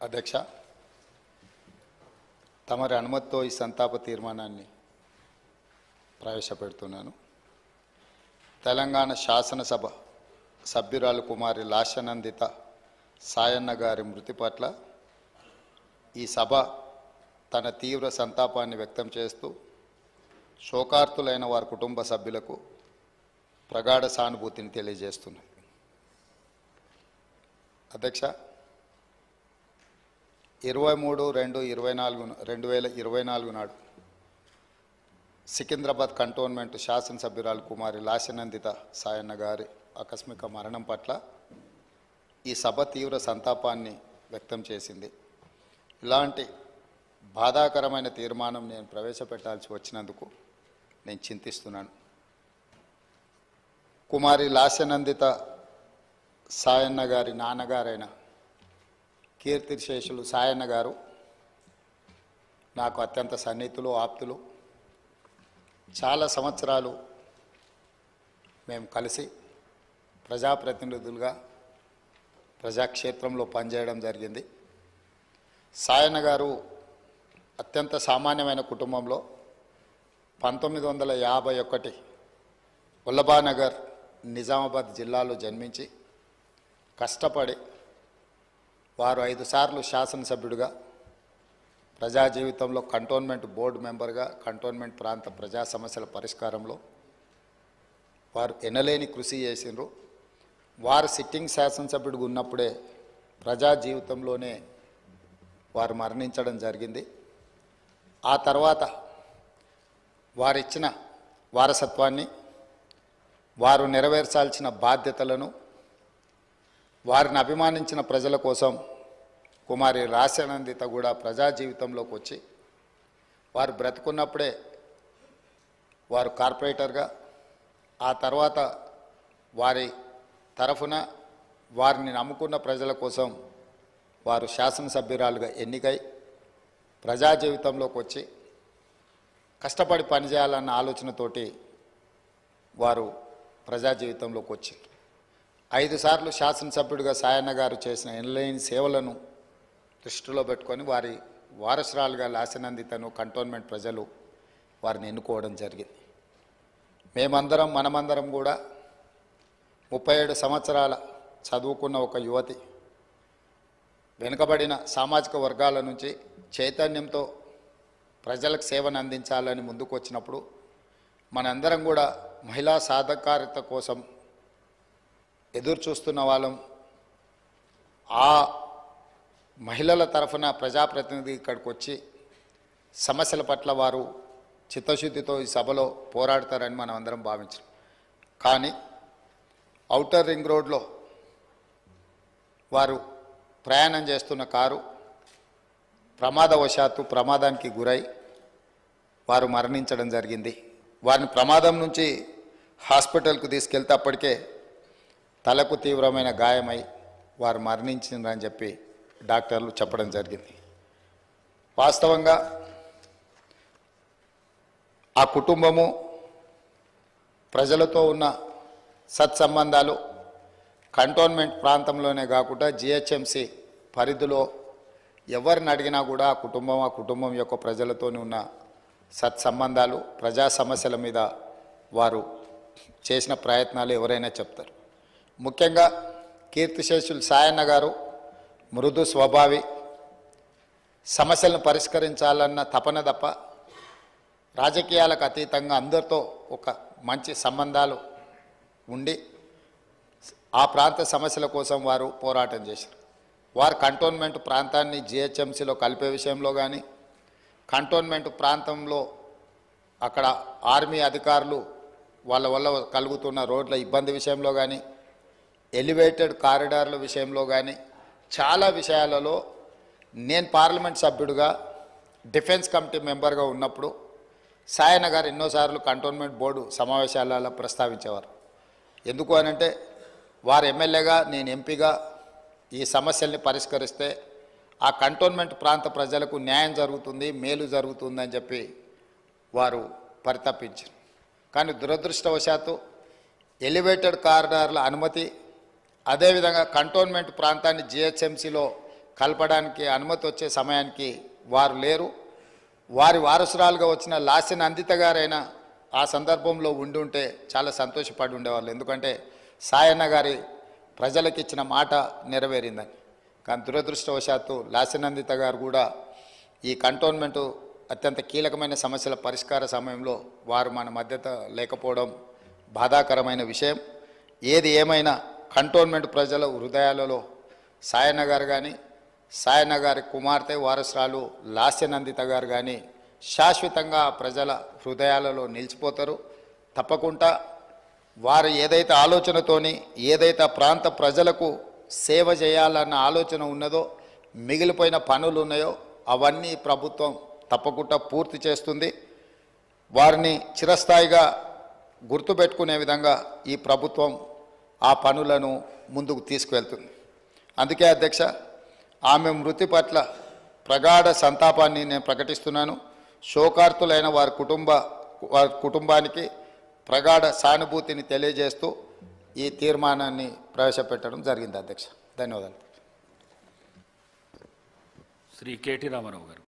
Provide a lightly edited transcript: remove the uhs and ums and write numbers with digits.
అధ్యక్ష, తమరి అనుమతితో ఈ సంతాప తీర్మానాన్ని ప్రవేశపెడుతున్నాను. తెలంగాణ శాసనసభ సభ్యురాలు కుమారి లాస్యనందిత సాయన్న గారి మృతి పట్ల ఈ సభ తన తీవ్ర సంతాపాన్ని వ్యక్తం చేస్తూ శోకార్తులైన వారి కుటుంబ సభ్యులకు ప్రగాఢ సానుభూతిని తెలియజేస్తున్నది. అధ్యక్ష, 23/2/2024 నాడు సికింద్రాబాద్ కంటోన్మెంట్ శాసనసభ్యురాలు కుమారి లాస్యనందిత సాయన్న గారి ఆకస్మిక మరణం పట్ల ఈ సభ తీవ్ర సంతాపాన్ని వ్యక్తం చేసింది. ఇలాంటి బాధాకరమైన తీర్మానం నేను ప్రవేశపెట్టాల్సి వచ్చినందుకు నేను చింతిస్తున్నాను. కుమారి లాస్యనందిత సాయన్న గారి నాన్నగారైన కీర్తిశేషులు సాయన్న గారు నాకు అత్యంత సన్నిహితులు, ఆప్తులు. చాలా సంవత్సరాలు మేము కలిసి ప్రజాప్రతినిధులుగా ప్రజాక్షేత్రంలో పనిచేయడం జరిగింది. సాయన్న గారు అత్యంత సామాన్యమైన కుటుంబంలో 1951 ఉల్లబానగర్ నిజామాబాద్ జిల్లాలో జన్మించి కష్టపడి వారు 5 సార్లు శాసనసభ్యుడిగా, ప్రజా జీవితంలో కంటోన్మెంట్ బోర్డు మెంబర్గా, కంటోన్మెంట్ ప్రాంత ప్రజా సమస్యల పరిష్కారంలో వారు ఎనలేని కృషి చేసినారు. వారు సిట్టింగ్ శాసనసభ్యుడిగా ఉన్నప్పుడే ప్రజా జీవితంలోనే వారు మరణించడం జరిగింది. ఆ తర్వాత వారిచ్చిన వారసత్వాన్ని, వారు నెరవేర్చాల్సిన బాధ్యతలను, వారిని అభిమానించిన ప్రజల కోసం కుమారి లాస్యనందిత కూడా ప్రజా జీవితంలోకి వచ్చి వారు బ్రతుకున్నప్పుడే వారు కార్పొరేటర్గా, ఆ తర్వాత వారి తరఫున వారిని నమ్ముకున్న ప్రజల కోసం వారు శాసనసభ్యురాలుగా ఎన్నికై ప్రజా జీవితంలోకి వచ్చి కష్టపడి పనిచేయాలన్న ఆలోచనతోటి వారు ప్రజా జీవితంలోకి వచ్చారు. 5 సార్లు శాసనసభ్యుడిగా సాయన్న గారు చేసిన ఎనలేని సేవలను దృష్టిలో పెట్టుకొని వారి వారసురాలుగా లాస్యనందితను కంటోన్మెంట్ ప్రజలు వారిని ఎన్నుకోవడం జరిగింది. మనమందరం కూడా 37 సంవత్సరాల చదువుకున్న ఒక యువతి, వెనుకబడిన సామాజిక వర్గాల నుంచి చైతన్యంతో ప్రజలకు సేవను అందించాలని ముందుకు వచ్చినప్పుడు మనందరం కూడా మహిళా సాధికారత కోసం ఎదురు చూస్తున్న వాళ్ళం. ఆ మహిళల తరఫున ప్రజాప్రతినిధి ఇక్కడికి వచ్చి సమస్యల పట్ల వారు చిత్తశుద్ధితో ఈ సభలో పోరాడతారని మనం అందరం భావించాం. కానీ ఔటర్ రింగ్ రోడ్లో వారు ప్రయాణం చేస్తున్న కారు ప్రమాదానికి గురై వారు మరణించడం జరిగింది. వారిని ప్రమాదం నుంచి హాస్పిటల్కు తీసుకెళ్తే అప్పటికే తలకు తీవ్రమైన గాయమై వారు మరణించిందని చెప్పి డాక్టర్లు చెప్పడం జరిగింది. వాస్తవంగా ఆ కుటుంబము ప్రజలతో ఉన్న సత్సంబంధాలు కంటోన్మెంట్ ప్రాంతంలోనే కాకుండా జిహెచ్ఎంసి పరిధిలో ఎవరిని అడిగినా కూడా ఆ కుటుంబం యొక్క ప్రజలతోనే ఉన్న సత్సంబంధాలు, ప్రజా సమస్యల మీద వారు చేసిన ప్రయత్నాలు ఎవరైనా చెప్తారు. ముఖ్యంగా కీర్తిశేషులు సాయన్న గారు మృదు స్వభావి, సమస్యలను పరిష్కరించాలన్న తపన తప్ప రాజకీయాలకు అతీతంగా అందరితో ఒక మంచి సంబంధాలు ఉండి ఆ ప్రాంత సమస్యల కోసం వారు పోరాటం చేశారు. వారు కంటోన్మెంట్ ప్రాంతాన్ని జిహెచ్ఎంసీలో కలిపే విషయంలో కానీ, కంటోన్మెంట్ ప్రాంతంలో అక్కడ ఆర్మీ అధికారులు వాళ్ళ వల్ల కలుగుతున్న రోడ్ల ఇబ్బంది విషయంలో కానీ, ఎలివేటెడ్ కారిడార్ల విషయంలో కానీ చాలా విషయాలలో నేను పార్లమెంట్ సభ్యుడిగా డిఫెన్స్ కమిటీ మెంబర్గా ఉన్నప్పుడు సాయన్న గారు ఎన్నోసార్లు కంటోన్మెంట్ బోర్డు సమావేశాలలో ప్రస్తావించేవారు. ఎందుకు అనంటే వారు ఎమ్మెల్యేగా, నేను ఎంపీగా ఈ సమస్యల్ని పరిష్కరిస్తే ఆ కంటోన్మెంట్ ప్రాంత ప్రజలకు న్యాయం జరుగుతుంది, మేలు జరుగుతుందని చెప్పి వారు పరితపించారు. కానీ దురదృష్టవశాత్తు ఎలివేటెడ్ కారిడార్ల అనుమతి, అదేవిధంగా కంటోన్మెంట్ ప్రాంతాన్ని జిహెచ్ఎంసీలో కలపడానికి అనుమతి వచ్చే సమయానికి వారు లేరు. వారి వారసురాలుగా వచ్చిన లాస్య నందిత గారైనా ఆ సందర్భంలో ఉండుంటే చాలా సంతోషపడి ఉండేవాళ్ళు. ఎందుకంటే సాయన్న గారి ప్రజలకు ఇచ్చిన మాట నెరవేరిందని. కానీ దురదృష్టవశాత్తు లాస్య నందిత గారు కూడా ఈ కంటోన్మెంటు అత్యంత కీలకమైన సమస్యల పరిష్కార సమయంలో వారు మన మధ్యత లేకపోవడం బాధాకరమైన విషయం. ఏది ఏమైనా కంటోన్మెంట్ ప్రజల హృదయాలలో సాయన్న గారు కానీ సాయన్న గారి కుమార్తె వారసురాలు లాస్య నందిత గారు కానీ శాశ్వతంగా ప్రజల హృదయాలలో నిలిచిపోతారు. తప్పకుండా వారు ఏదైతే ఆలోచనతోని ఏదైతే ప్రాంత ప్రజలకు సేవ చేయాలన్న ఆలోచన ఉన్నదో, మిగిలిపోయిన పనులు ఉన్నాయో అవన్నీ ప్రభుత్వం తప్పకుండా పూర్తి చేస్తుంది. వారిని చిరస్థాయిగా గుర్తుపెట్టుకునే విధంగా ఈ ప్రభుత్వం ఆ పనులను ముందుకు తీసుకువెళ్తుంది. అందుకే అధ్యక్ష, ఆమె మృతి పట్ల ప్రగాఢ సంతాపాన్ని నేను ప్రకటిస్తున్నాను. శోకార్తులైన వారి కుటుంబానికి ప్రగాఢ సానుభూతిని తెలియజేస్తూ ఈ తీర్మానాన్ని ప్రవేశపెట్టడం జరిగింది అధ్యక్ష. ధన్యవాదాలు. శ్రీ కేటీ రామారావు గారు.